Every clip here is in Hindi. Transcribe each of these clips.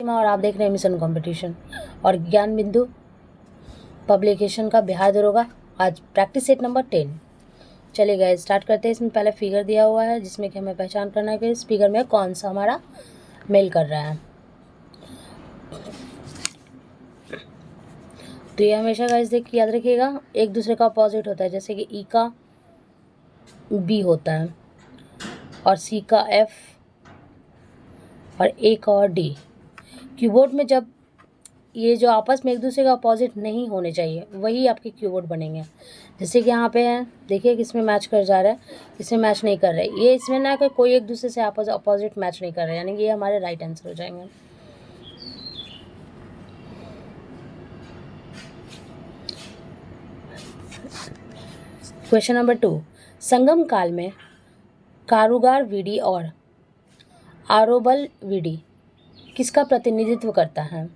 और आप देख रहे हैं मिशन कंपटीशन और ज्ञान बिंदु पब्लिकेशन का बिहार दरोगा। आज प्रैक्टिस सेट नंबर 10। चलिए गए स्टार्ट करते हैं। इसमें पहले फिगर दिया हुआ है जिसमें कि हमें पहचान करना है कि इस फिगर में कौन सा हमारा मेल कर रहा है। तो ये हमेशा गाइस देख याद रखिएगा, एक दूसरे का अपोजिट होता है। जैसे कि ई का बी होता है और सी का एफ और ए का और डी। कीबोर्ड में जब ये जो आपस में एक दूसरे का अपोजिट नहीं होने चाहिए वही आपके कीबोर्ड बनेंगे। जैसे कि यहाँ पे है, देखिए किसमें मैच कर जा रहा है, किसमें मैच नहीं कर रहा है। ये इसमें ना कि कोई एक दूसरे से आपस अपोजिट मैच नहीं कर रहे, यानी कि ये हमारे राइट आंसर हो जाएंगे। क्वेश्चन नंबर 2, संगम काल में कारुगार विधि और आरोबल विधि किसका प्रतिनिधित्व करता है?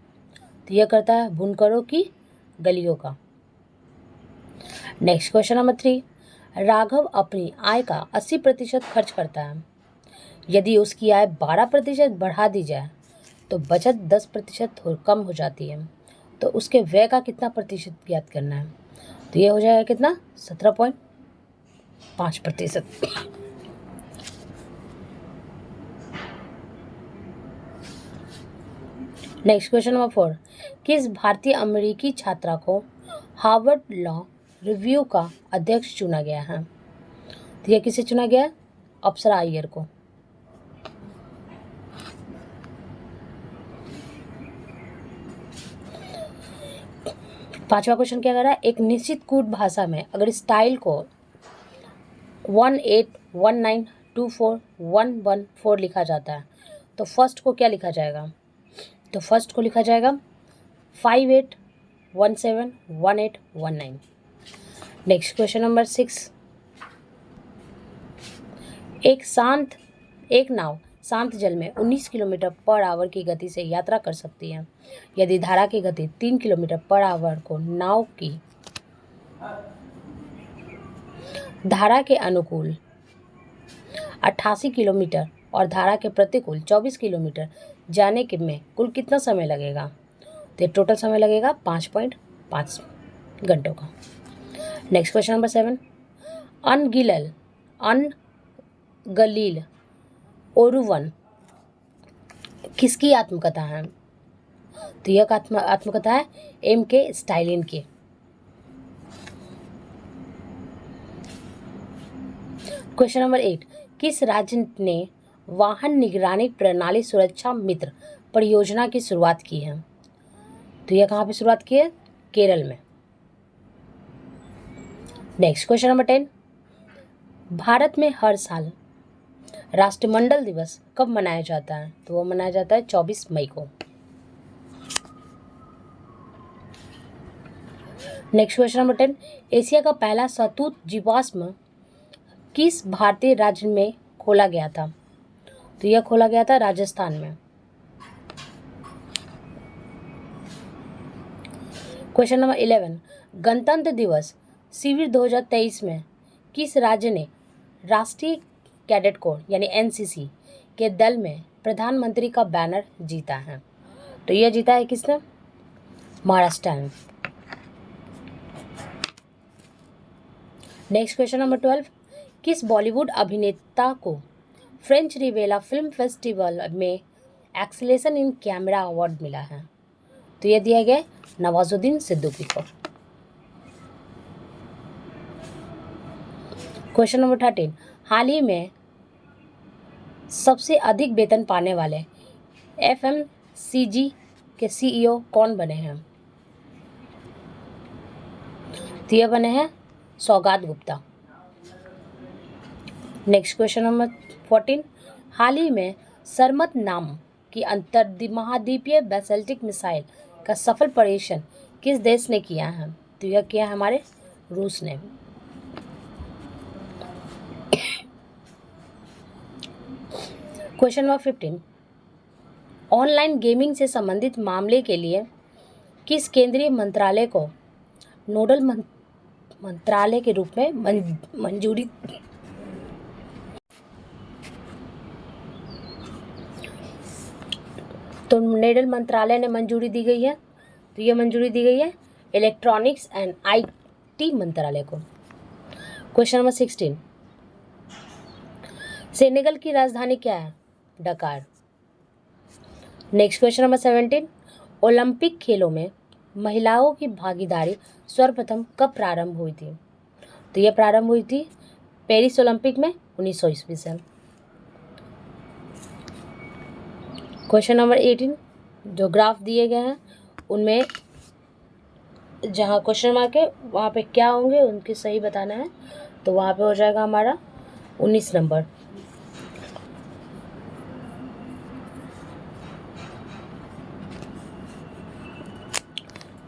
तो यह करता है बुनकरों की गलियों का। नेक्स्ट क्वेश्चन नंबर 3, राघव अपनी आय का 80% खर्च करता है। यदि उसकी आय 12% बढ़ा दी जाए तो बचत 10% कम हो जाती है, तो उसके व्यय का कितना प्रतिशत ज्ञात करना है? तो ये हो जाएगा कितना, 17.5%। नेक्स्ट क्वेश्चन नंबर 4, किस भारतीय अमेरिकी छात्रा को हार्वर्ड लॉ रिव्यू का अध्यक्ष चुना गया है? तो यह किसे चुना गया? अप्सरा अय्यर को। पांचवा क्वेश्चन क्या कर रहा है, एक निश्चित कूट भाषा में अगर स्टाइल को 1819241114 लिखा जाता है तो फर्स्ट को क्या लिखा जाएगा? तो फर्स्ट को लिखा जाएगा 58171819। नेक्स्ट क्वेश्चन नंबर 6, एक नाव शांत जल में 19 किलोमीटर पर आवर की गति से यात्रा कर सकती है। यदि धारा की गति 3 किलोमीटर पर आवर को नाव की धारा के अनुकूल 88 किलोमीटर और धारा के प्रतिकूल 24 किलोमीटर जाने के में कुल कितना समय लगेगा? तो टोटल समय लगेगा 5.5 घंटों का। नेक्स्ट क्वेश्चन नंबर 7, अनगलील ओरुवन किसकी आत्मकथा है? तो यह आत्मकथा है M.K. स्टालिन की। क्वेश्चन नंबर 8, किस राज्य ने वाहन निगरानी प्रणाली सुरक्षा मित्र परियोजना की शुरुआत की है? तो यह कहाँ पे शुरुआत की है? केरल में। नेक्स्ट क्वेश्चन नंबर 10, भारत में हर साल राष्ट्रमंडल दिवस कब मनाया जाता है? तो वो मनाया जाता है 24 मई को। नेक्स्ट क्वेश्चन नंबर 10, एशिया का पहला सतूत जीवाश्म किस भारतीय राज्य में खोला गया था? तो यह खोला गया था राजस्थान में। क्वेश्चन नंबर 11, गणतंत्र दिवस शिविर 2023 में किस राज्य ने राष्ट्रीय कैडेट कोर यानी NCC के दल में प्रधानमंत्री का बैनर जीता है? तो यह जीता है किसने? महाराष्ट्र ने। नेक्स्ट क्वेश्चन नंबर 12, किस बॉलीवुड अभिनेता को फ्रेंच रिवेला फिल्म फेस्टिवल में एक्सीलेशन इन कैमरा अवार्ड मिला है? तो यह दिया गया नवाजुद्दीन सिद्दीकी को। क्वेश्चन नंबर 13, हाल ही में सबसे अधिक वेतन पाने वाले FMCG के CEO कौन बने हैं? तो यह बने हैं सौगात गुप्ता। नेक्स्ट क्वेश्चन नंबर 14, हाल ही में सरमत नाम की अंतर्महाद्वीपीय बैलिस्टिक मिसाइल का सफल परीक्षण किस देश ने किया है? तो यह किया है हमारे रूस ने। क्वेश्चन नंबर 15, ऑनलाइन गेमिंग से संबंधित मामले के लिए किस केंद्रीय मंत्रालय को नोडल मंत्रालय के रूप में मंजूरी तो नेडल मंत्रालय ने मंजूरी दी गई है, तो ये मंजूरी दी गई है इलेक्ट्रॉनिक्स एंड आईटी मंत्रालय को। क्वेश्चन नंबर 16, सेनेगल की राजधानी क्या है? डकार। नेक्स्ट क्वेश्चन नंबर 17, ओलंपिक खेलों में महिलाओं की भागीदारी सर्वप्रथम कब प्रारंभ हुई थी? तो यह प्रारंभ हुई थी पेरिस ओलंपिक में 1900 ईस्वी से। क्वेश्चन नंबर 18, जो ग्राफ दिए गए हैं उनमें जहाँ क्वेश्चन मार्क है वहाँ पे क्या होंगे उनके सही बताना है, तो वहाँ पे हो जाएगा हमारा 19 number.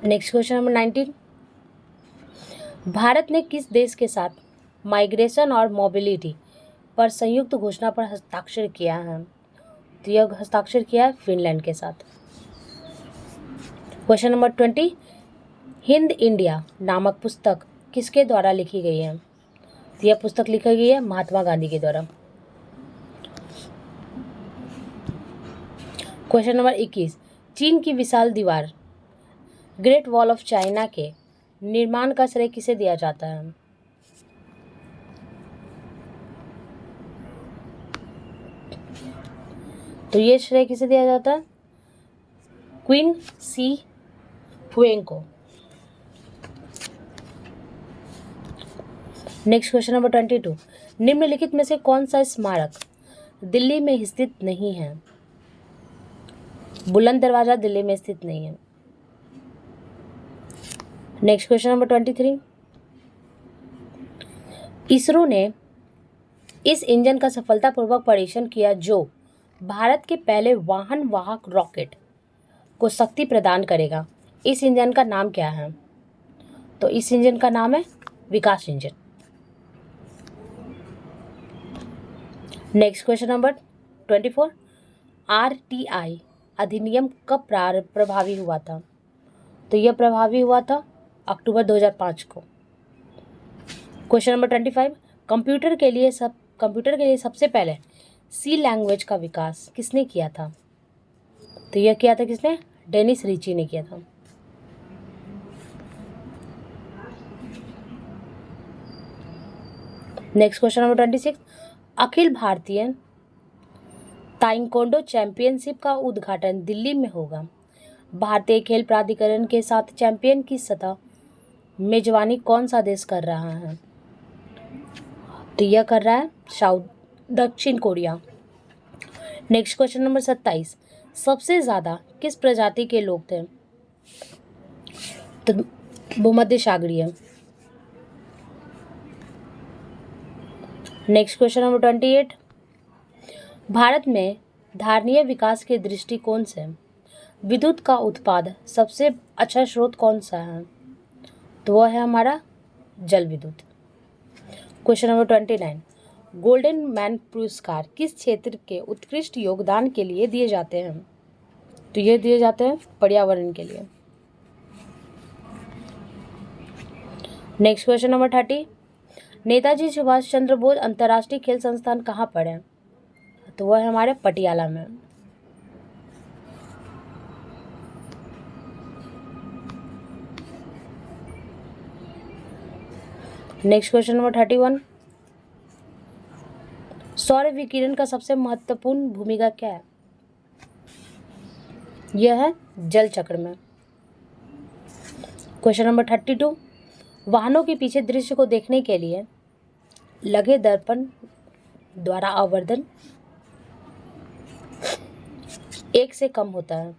Next question number 19, Bharat ने किस देश के साथ माइग्रेशन और मोबिलिटी पर संयुक्त घोषणा पर हस्ताक्षर किया है? तो यह हस्ताक्षर किया है फिनलैंड के साथ। क्वेश्चन नंबर 20, हिंद इंडिया नामक पुस्तक किसके द्वारा लिखी गई है? तो यह पुस्तक लिखी गई है महात्मा गांधी के द्वारा। क्वेश्चन नंबर 21, चीन की विशाल दीवार ग्रेट वॉल ऑफ चाइना के निर्माण का श्रेय किसे दिया जाता है? तो ये श्रेय किसे दिया जाता है? क्वीन सी हुएंग को। नेक्स्ट क्वेश्चन नंबर 22, निम्नलिखित में से कौन सा स्मारक दिल्ली में स्थित नहीं है? बुलंद दरवाजा दिल्ली में स्थित नहीं है। नेक्स्ट क्वेश्चन नंबर 23, इसरो ने इस इंजन का सफलतापूर्वक परीक्षण किया जो भारत के पहले वाहन वाहक रॉकेट को शक्ति प्रदान करेगा। इस इंजन का नाम क्या है? तो इस इंजन का नाम है Vikas engine. Next question number 24, RTI अधिनियम कब प्रभावी हुआ था? तो यह प्रभावी हुआ था अक्टूबर 2005 को। क्वेश्चन नंबर 25, कंप्यूटर के लिए सबसे पहले सी लैंग्वेज का विकास किसने किया था? तो यह किया था किसने? डेनिस रिची ने किया था। Next question number 26, Akhil Bharatiya taekwondo championship का उद्घाटन दिल्ली में होगा। भारतीय खेल प्राधिकरण के साथ चैंपियन की सतह मेजबानी कौन सा देश कर रहा है? तो यह कर रहा है दक्षिण कोरिया। नेक्स्ट क्वेश्चन नंबर 27, सबसे ज़्यादा किस प्रजाति के लोग थे? तो भूमध्य सागरीय। नेक्स्ट क्वेश्चन नंबर 28, भारत में धारणीय विकास के दृष्टिकोण से विद्युत का उत्पाद सबसे अच्छा स्रोत कौन सा है? तो वह है हमारा जल विद्युत। क्वेश्चन नंबर 29, गोल्डन मैन पुरस्कार किस क्षेत्र के उत्कृष्ट योगदान के लिए दिए जाते हैं? तो ये दिए जाते हैं पर्यावरण के लिए। Next question number 30, Netaji Subhash Chandra Bose अंतर्राष्ट्रीय खेल संस्थान कहाँ पर है? तो वह है हमारे पटियाला में। नेक्स्ट क्वेश्चन नंबर 31, सौर विकिरण का सबसे महत्वपूर्ण भूमिका क्या है? यह है जल चक्र में। क्वेश्चन नंबर 32, वाहनों के पीछे दृश्य को देखने के लिए लगे दर्पण द्वारा आवर्धन 1 से कम होता है।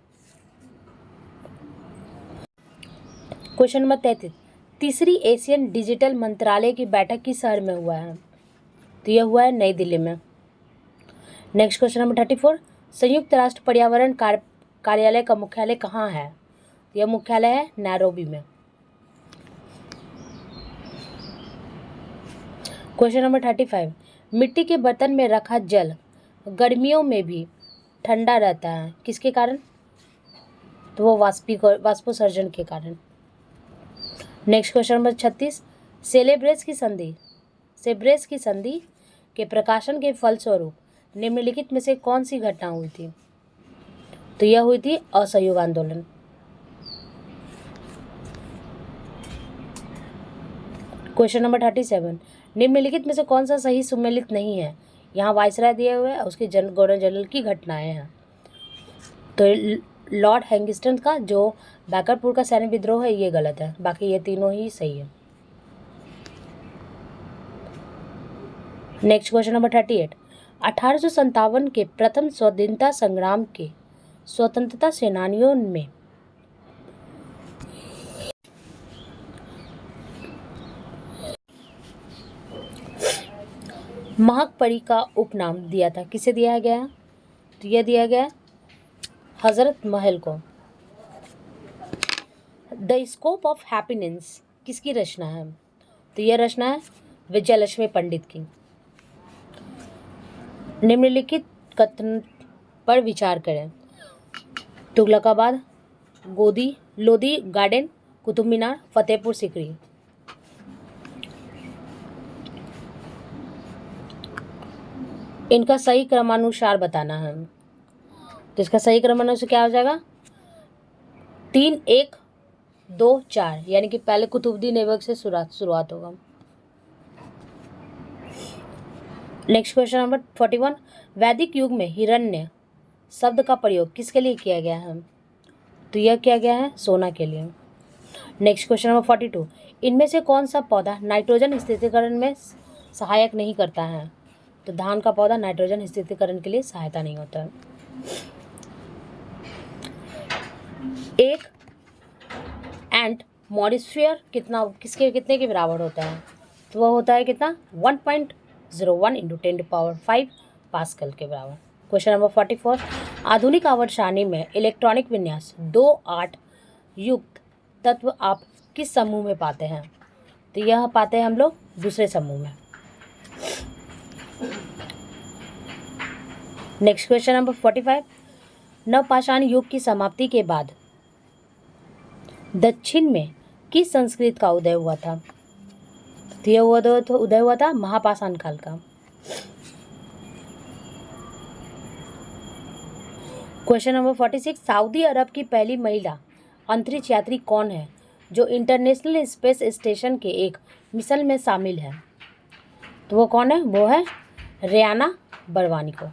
क्वेश्चन नंबर 33, तीसरी एशियन डिजिटल मंत्रालय की बैठक किस शहर में हुआ है? तो यह हुआ है नई दिल्ली में। नेक्स्ट क्वेश्चन नंबर 34, संयुक्त राष्ट्र पर्यावरण कार्यालय का मुख्यालय कहाँ है? यह मुख्यालय है नैरोबी में। क्वेश्चन नंबर 35, मिट्टी के बर्तन में रखा जल गर्मियों में भी ठंडा रहता है किसके कारण? तो वो वाष्पोत्सर्जन के कारण। नेक्स्ट क्वेश्चन नंबर 36, सेब्रेस की संधि के प्रकाशन के फलस्वरूप निम्नलिखित में से कौन सी घटना हुई थी? तो यह हुई थी असहयोग आंदोलन। क्वेश्चन नंबर 37, निम्नलिखित में से कौन सा सही सुमेलित नहीं है? यहाँ वायसराय दिए हुए है, उसके गवर्नर जनरल की घटनाएं हैं। तो लॉर्ड हैंगिस्टन का जो बैकरपुर का सैन्य विद्रोह है ये गलत है, बाकी ये तीनों ही सही है। नेक्स्ट क्वेश्चन नंबर 38, 1857 के प्रथम स्वतंत्रता संग्राम के स्वतंत्रता सेनानियों में महकपरी का उपनाम दिया था, किसे दिया गया? तो यह दिया गया हजरत महल को। द स्कोप ऑफ हैप्पीनेस किसकी रचना है? तो यह रचना है विजयलक्ष्मी पंडित की। निम्नलिखित कथन पर विचार करें। तुगलकाबाद, लोधी गार्डन, कुतुब मीनार, फतेहपुर सीकरी। इनका सही क्रमानुसार बताना है। तो इसका सही क्रमानुसार क्या हो जाएगा? 3 1 2 4, यानी कि पहले कुतुबुद्दीन ऐबक से शुरुआत होगा। नेक्स्ट क्वेश्चन नंबर 41, वैदिक युग में हिरण्य शब्द का प्रयोग किसके लिए किया गया है? तो यह किया गया है सोना के लिए। नेक्स्ट क्वेश्चन नंबर 42, इनमें से कौन सा पौधा नाइट्रोजन स्थिरीकरण में सहायक नहीं करता है? तो धान का पौधा नाइट्रोजन स्थिरीकरण के लिए सहायता नहीं होता है। एक एंट मॉडिस्फियर कितने के बराबर होता है? तो वह होता है कितना? 1.01 × 10⁵ पास्कल के बराबर। क्वेश्चन नंबर 44, आधुनिक आवर्त सारणी में इलेक्ट्रॉनिक विन्यास 2-8 युक्त तत्व आप किस समूह में पाते हैं? तो यह पाते हैं हम लोग दूसरे समूह में। नेक्स्ट क्वेश्चन नंबर 45, नवपाषाण युग की समाप्ति के बाद दक्षिण में किस संस्कृति का उदय हुआ था? तो यह उदय हुआ था महापाषाण काल का। क्वेश्चन नंबर 46, सऊदी अरब की पहली महिला अंतरिक्ष यात्री कौन है जो इंटरनेशनल स्पेस स्टेशन के एक मिशन में शामिल है? तो वो कौन है? वो है रियाना बरवानी को।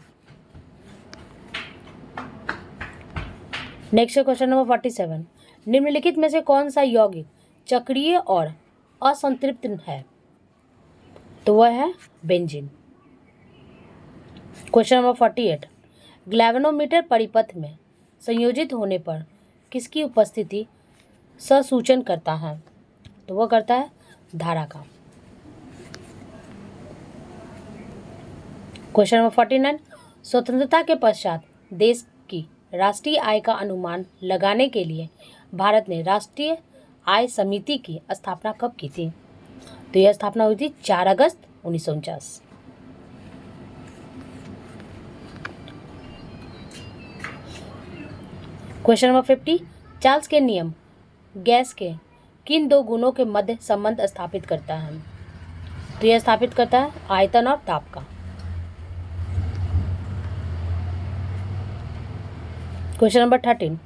नेक्स्ट क्वेश्चन नंबर 47, निम्नलिखित में से कौन सा यौगिक चक्रीय और असंतृप्त है? तो वह है बेंजीन। क्वेश्चन नंबर 48, ग्लैवेनोमीटर परिपथ में संयोजित होने पर किसकी उपस्थिति ससूचन करता है? तो वह करता है धारा का। क्वेश्चन नंबर 49, स्वतंत्रता के पश्चात देश की राष्ट्रीय आय का अनुमान लगाने के लिए भारत ने राष्ट्रीय आय समिति की स्थापना कब की थी? तो यह स्थापना हुई थी 4 अगस्त 1949। क्वेश्चन नंबर 50, चार्ल्स के नियम गैस के किन 2 गुणों के मध्य संबंध स्थापित करता है? तो यह स्थापित करता है आयतन और ताप का। क्वेश्चन नंबर 13,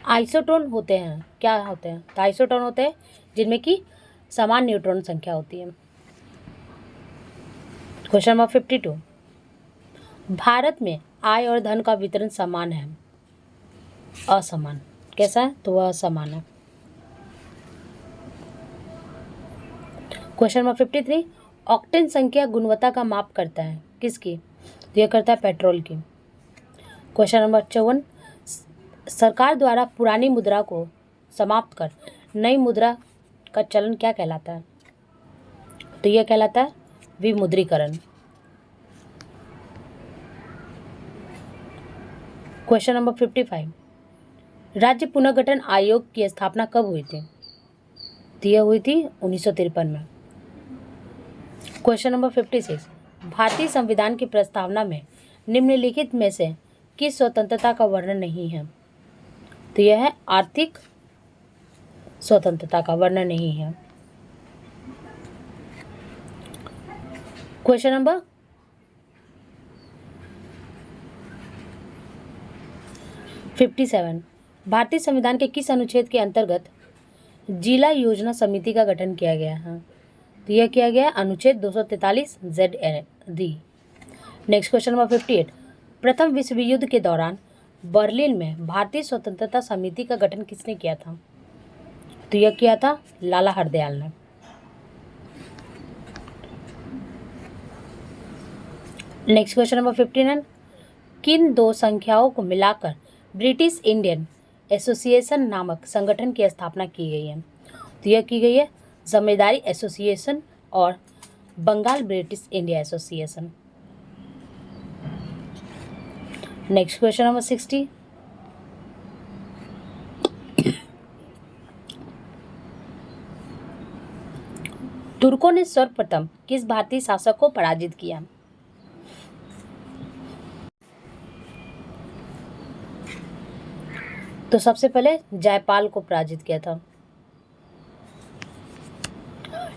आइसोटोन होते हैं, क्या होते हैं? तो आइसोटोन होते हैं जिनमें कि समान न्यूट्रॉन संख्या होती है। क्वेश्चन नंबर 52, भारत में आय और धन का वितरण समान है, असमान? कैसा है? तो वह असमान है। क्वेश्चन नंबर 53, ऑक्टेन संख्या गुणवत्ता का माप करता है, किसकी? तो यह करता है पेट्रोल की। क्वेश्चन नंबर 54, सरकार द्वारा पुरानी मुद्रा को समाप्त कर नई मुद्रा का चलन क्या कहलाता है? तो यह कहलाता है विमुद्रीकरण। क्वेश्चन नंबर 55, राज्य पुनर्गठन आयोग की स्थापना कब हुई थी? तो यह हुई थी 1953 में। क्वेश्चन नंबर 56, भारतीय संविधान की प्रस्तावना में निम्नलिखित में से किस स्वतंत्रता का वर्णन नहीं है? तो यह है आर्थिक स्वतंत्रता का वर्णन नहीं है। क्वेश्चन नंबर 57, 57 भारतीय संविधान के किस अनुच्छेद के अंतर्गत जिला योजना समिति का गठन किया गया है? तो यह किया गया अनुच्छेद 243 ZD। नेक्स्ट क्वेश्चन नंबर 58 प्रथम विश्व युद्ध के दौरान बर्लिन में भारतीय स्वतंत्रता समिति का गठन किसने किया था? तो यह किया था लाला हरदयाल ने। नेक्स्ट क्वेश्चन नंबर 59 किन दो संख्याओं को मिलाकर ब्रिटिश इंडियन एसोसिएशन नामक संगठन की स्थापना की गई है? तो यह की गई है जमींदारी एसोसिएशन और Bengal British India association. Next question number 60 तुर्कों ने सर्वप्रथम किस भारतीय शासक को पराजित किया? तो सबसे पहले जयपाल को पराजित किया था।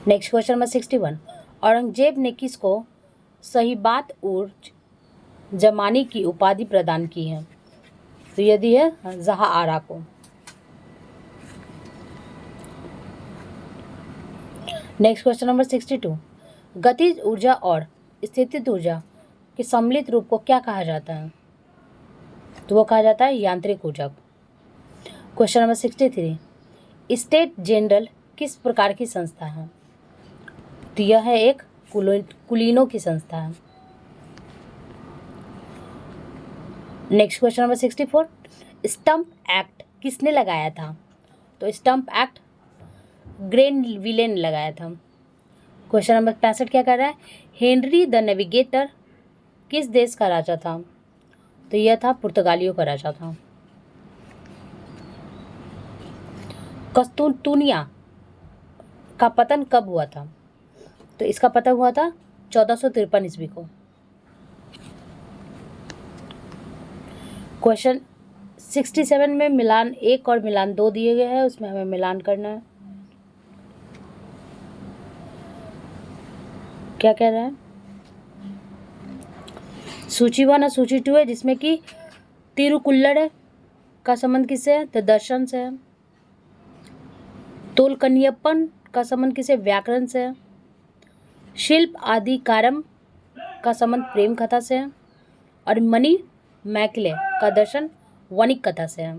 नेक्स्ट क्वेश्चन नंबर 61 औरंगजेब ने किसको सहीबात उर्ज जमानी की उपाधि प्रदान की है? तो यदि है जहां आरा को। नेक्स्ट क्वेश्चन नंबर 62 गतिज ऊर्जा और स्थितिज ऊर्जा के सम्मिलित रूप को क्या कहा जाता है? तो वो कहा जाता है यांत्रिक ऊर्जा। क्वेश्चन नंबर 63 स्टेट जनरल किस प्रकार की संस्था है? तो यह है एक कुलीनों की संस्था है। Next question number 64 stump act किसने लगाया था? तो स्टंप एक्ट ग्रेनविले ने लगाया था। क्वेश्चन नंबर 65 क्या कर रहा है? हेनरी द नेविगेटर किस देश का राजा था? तो यह था पुर्तगालियों का राजा था। कस्तूनतुनिया का पतन कब हुआ था? तो इसका पतन हुआ था 1453 ईस्वी को। क्वेश्चन 67 में मिलान 1 और मिलान 2 दिए गए हैं, उसमें हमें मिलान करना है। क्या कह रहा है? सूची 1 और सूची 2 है, जिसमें कि तिरुकुल्लड़ का संबंध किससे है? तो दर्शन से है। तोलकनियप्पन का संबंध किसे? व्याकरण से है। शिल्प आदिकारम का संबंध प्रेम कथा से है और मणि मैकले का दर्शन वणिक कथा से है,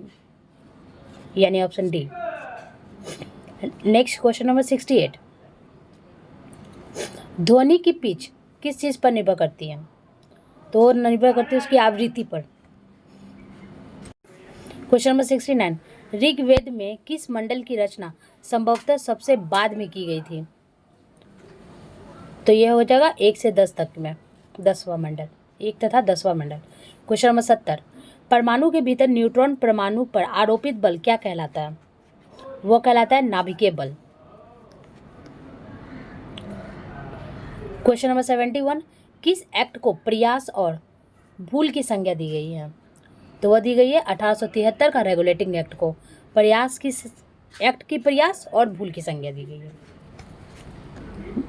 यानी option D. Next question number 68 ध्वनि की पिच किस चीज पर निर्भर करती है? तो निर्भर करती है उसकी आवृत्ति पर। क्वेश्चन नंबर 69 ऋग्वेद में किस मंडल की रचना संभवतः सबसे बाद में की गई थी? तो यह हो जाएगा 1 से 10 तक में 10वां मंडल, 1 तथा 10वां मंडल। क्वेश्चन नंबर 70 परमाणु के भीतर न्यूट्रॉन परमाणु पर आरोपित बल क्या कहलाता है? वो कहलाता है नाभिकीय बल। क्वेश्चन नंबर 71 किस एक्ट को प्रयास और भूल की संज्ञा दी गई है? तो वह दी गई है 1873 का रेगुलेटिंग एक्ट को प्रयास की एक्ट की प्रयास और भूल की संज्ञा दी गई है।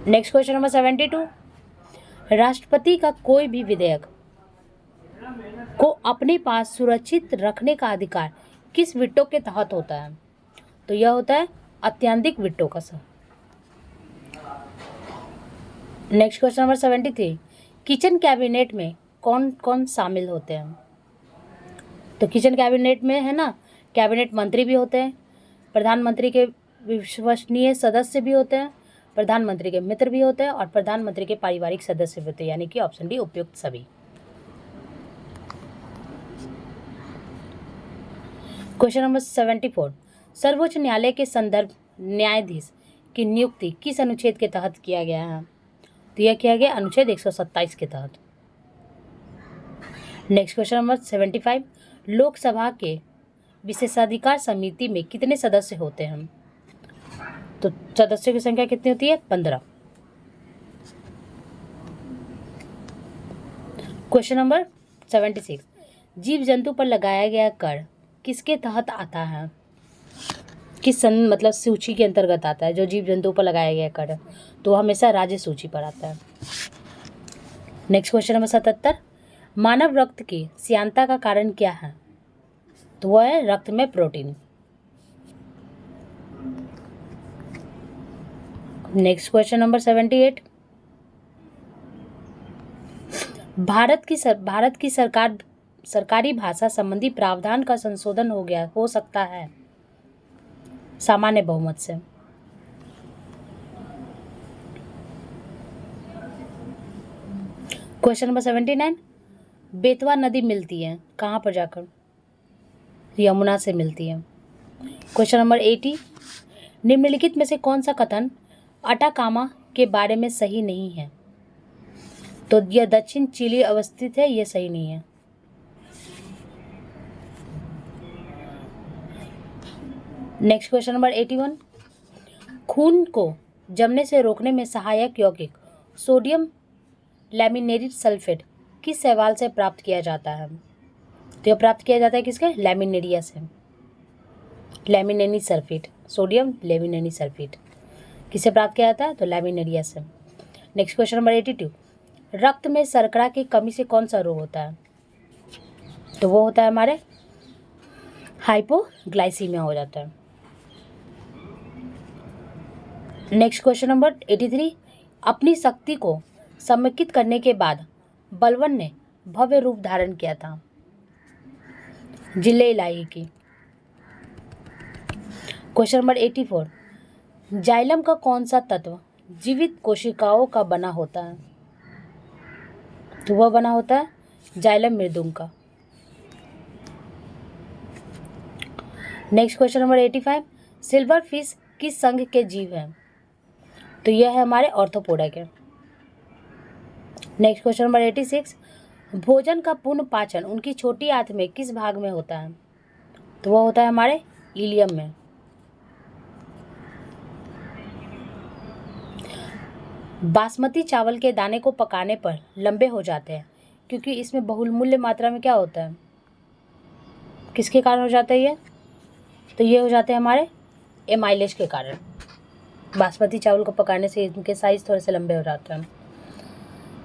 नेक्स्ट क्वेश्चन नंबर 72 राष्ट्रपति का कोई भी विधेयक को अपने पास सुरक्षित रखने का अधिकार किस विटो के तहत होता है? तो यह होता है अत्यधिक विटो का sir. Next question number 73 kitchen cabinet में कौन कौन शामिल होते हैं? तो किचन कैबिनेट में है ना, कैबिनेट मंत्री भी होते हैं, प्रधानमंत्री के विश्वसनीय सदस्य भी होते हैं, प्रधानमंत्री के मित्र भी होते हैं और प्रधानमंत्री के पारिवारिक सदस्य भी होते हैं, यानी कि ऑप्शन डी उपयुक्त सभी। क्वेश्चन नंबर 74 सर्वोच्च न्यायालय के संदर्भ न्यायाधीश की नियुक्ति किस अनुच्छेद के तहत किया गया है? तो यह किया गया अनुच्छेद 127 के तहत। नेक्स्ट क्वेश्चन नंबर 75 लोकसभा के विशेषाधिकार समिति में कितने सदस्य होते हैं? तो सदस्यों की संख्या कितनी होती है? 15। क्वेश्चन नंबर 76 जीव जंतु पर लगाया गया कर किसके तहत आता है? किस मतलब सूची के अंतर्गत आता है जो जीव जंतु पर लगाया गया कर? तो हमेशा राज्य सूची पर आता है। नेक्स्ट क्वेश्चन नंबर 77 मानव रक्त की श्यानता का कारण क्या है? तो वो है रक्त में protein. Next question number 78। Bharat की सरकारी भाषा संबंधी प्रावधान का संशोधन हो सकता है सामान्य बहुमत से। Question number 79। बेतवा नदी मिलती है कहाँ पर जाकर? यमुना से मिलती है। Question number 80। निम्नलिखित में से कौन सा कथन अटाकामा के बारे में सही नहीं है? तो यह दक्षिण चिली अवस्थित है, यह सही नहीं है। Next question number 81। खून को जमने से रोकने में सहायक यौगिक सोडियम लैमिनेटेड सल्फेट किस शैवाल से प्राप्त किया जाता है? तो यह प्राप्त किया जाता है किसके? लैमिनेरिया से। लैमिनेनी सल्फेट, सोडियम लैमिनेनी सल्फेट किसे प्राप्त किया जाता है? तो लैमिनेरिया से। Next question number 82। रक्त में शर्करा की कमी से कौन सा रोग होता है? तो वो होता है हमारे हाइपोग्लाइसीमिया हो जाता है। Next question number 83। अपनी शक्ति को समेकित करने के बाद बलवन ने भव्य रूप धारण किया था जिले इलाही की। Question number 84। जाइलम का कौन सा तत्व जीवित कोशिकाओं का बना होता है? तो वह बना होता है जाइलम मृदुंग का। Next question number 85। Silver fish किस संघ के जीव हैं? तो यह है हमारे ऑर्थोपोडा के। Next question number 86। भोजन का पूर्ण पाचन उनकी छोटी आंत में किस भाग में होता है? तो वह होता है हमारे इलियम में। बासमती चावल के दाने को पकाने पर लंबे हो जाते हैं क्योंकि इसमें बहुमूल्य मात्रा में क्या होता है? किसके कारण हो जाता है ये? तो ये हो जाते हैं हमारे एमाइलेज के कारण। बासमती चावल को पकाने से इनके साइज थोड़े से लंबे हो जाते हैं।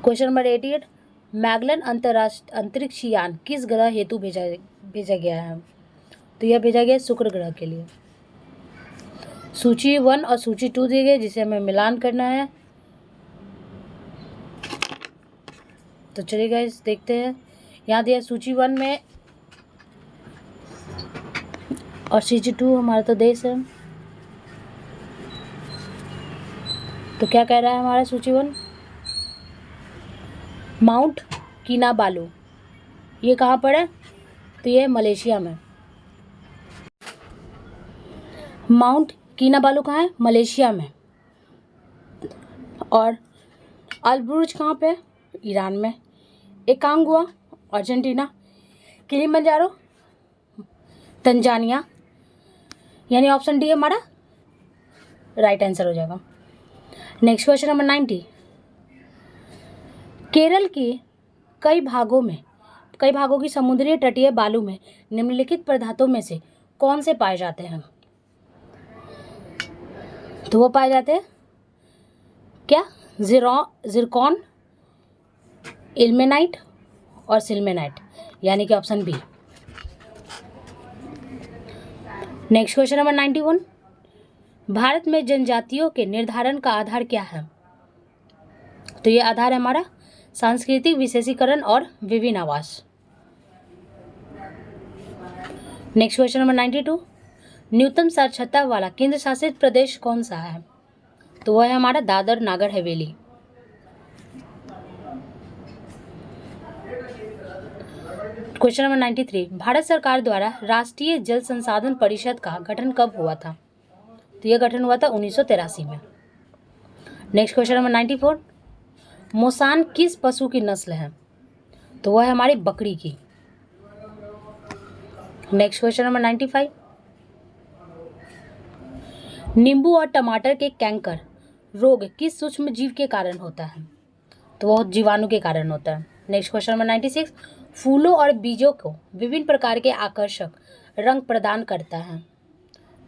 Question number 88। मैगलन अंतरिक्ष यान किस ग्रह हेतु भेजा गया है? तो यह भेजा गया शुक्र ग्रह के लिए। सूची 1 और सूची 2 दिए गए जिसे हमें मिलान करना है। तो चलिए गाइस देखते हैं। यहाँ दिया सूची 1 में और सूची 2 हमारा तो देश है। तो क्या कह रहा है हमारा सूची 1? माउंट किनाबालू ये कहाँ पर है? तो ये मलेशिया में। माउंट किनाबालू कहाँ है? मलेशिया में। और अलब्रुज कहाँ पे? ईरान में। एकांगुआ अर्जेंटीना। Kilimanjaro Tanzania. यानी ऑप्शन डी हमारा राइट आंसर हो जाएगा। Next question number 90। केरल के कई भागों की समुद्री तटीय बालू में निम्नलिखित पदार्थों में से कौन से पाए जाते हैं? तो वो पाए जाते हैं क्या? जिरकॉन, इल्मेनाइट और सिल्मेनाइट, यानी कि option B. Next question number 91। भारत में जनजातियों के निर्धारण का आधार क्या है? तो ये आधार है हमारा सांस्कृतिक विशेषीकरण और विभिन्न आवास। Next question number 92। न्यूनतम साक्षरता वाला केंद्र शासित प्रदेश कौन सा है? तो वह है हमारा दादर नागर हवेली। Question number 93। भारत सरकार द्वारा राष्ट्रीय जल संसाधन परिषद का गठन कब हुआ था? तो यह गठन हुआ था 1983 में। Next question number 94। मोसान किस पशु की नस्ल है? तो वह है हमारी बकरी की। Next question number 95। नींबू और टमाटर के कैंकर रोग किस सूक्ष्म जीव के कारण होता है? तो वह जीवाणु के कारण होता है। Next question number 96। फूलों और बीजों को विभिन्न प्रकार के आकर्षक रंग प्रदान करता है?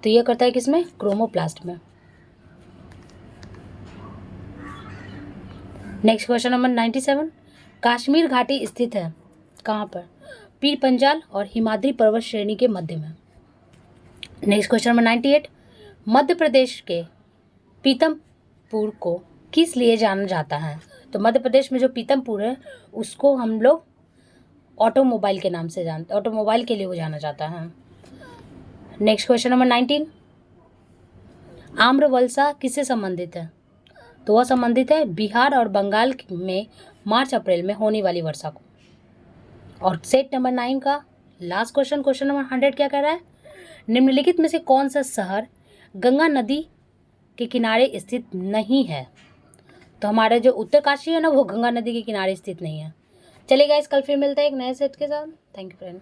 तो यह करता है किसमें? क्रोमोप्लास्ट में। Next question number 97। कश्मीर घाटी स्थित है कहाँ पर? पीर पंजाल और हिमाद्री पर्वत श्रेणी के मध्य में। Next question number 98, Madhya Pradesh के पीतमपुर को किस लिए जाना जाता है? तो मध्य प्रदेश में जो पीतमपुर है उसको हम लोग ऑटोमोबाइल के नाम से जानते हैं, ऑटोमोबाइल के लिए वो जाना जाता है। नेक्स्ट क्वेश्चन नंबर 19, आम्रवलसा किससे संबंधित है? तो वह संबंधित है बिहार और बंगाल में मार्च अप्रैल में होने वाली वर्षा को। और सेट नंबर 9 का लास्ट क्वेश्चन, क्वेश्चन नंबर 100 क्या कह रहा है? निम्नलिखित में से कौन सा शहर गंगा नदी के किनारे स्थित नहीं है? तो हमारा जो उत्तरकाशी है ना वो गंगा नदी के किनारे स्थित नहीं है। चलिए गाइस, कल फिर मिलते हैं एक नए सेट के साथ। Thank you friend.